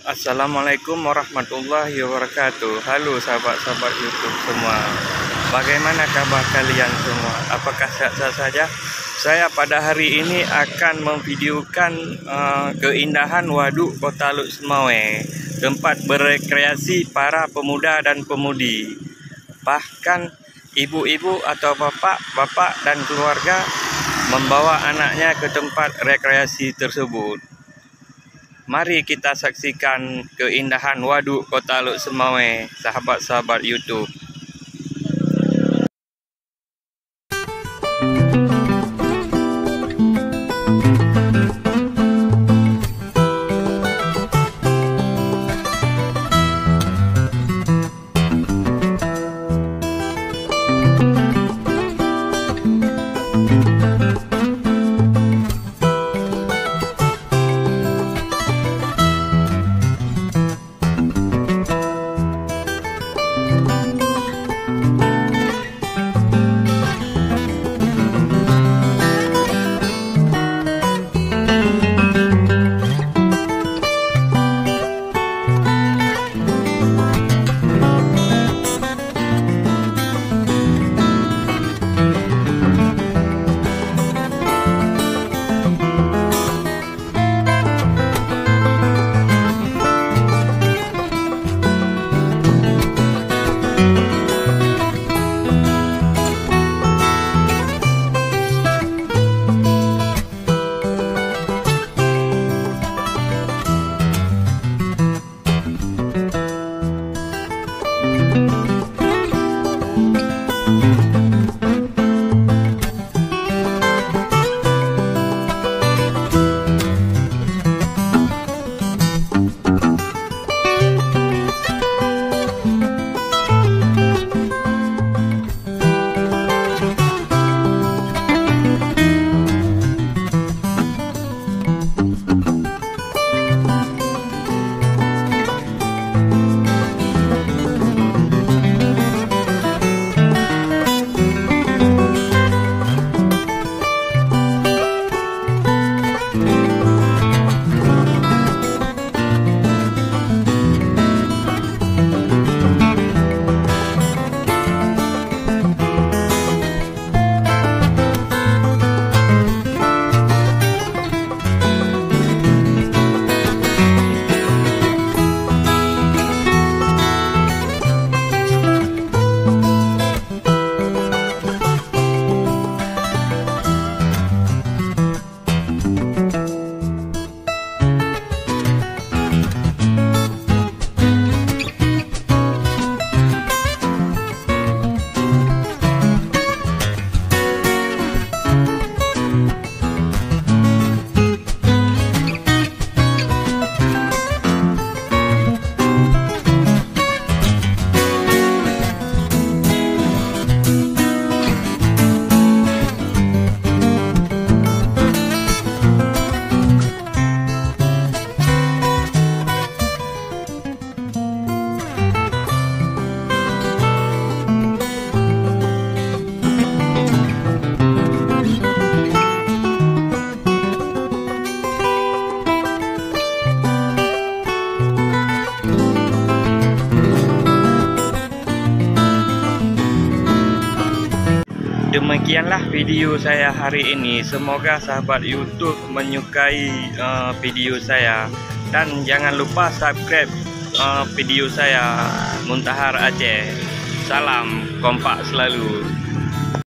Assalamualaikum warahmatullahi wabarakatuh. Halo sahabat-sahabat YouTube semua. Bagaimana kabar kalian semua? Apakah sehat saja? Saya pada hari ini akan memvideokan keindahan Waduk Kota Luk Semawe, tempat berekreasi para pemuda dan pemudi. Bahkan ibu-ibu atau bapak dan keluarga membawa anaknya ke tempat rekreasi tersebut. Mari kita saksikan keindahan Waduk Kota Luk Semawe, sahabat-sahabat YouTube. Demikianlah video saya hari ini. Semoga sahabat YouTube menyukai video saya, dan jangan lupa subscribe video saya. Muntahar Aceh. Salam kompak selalu.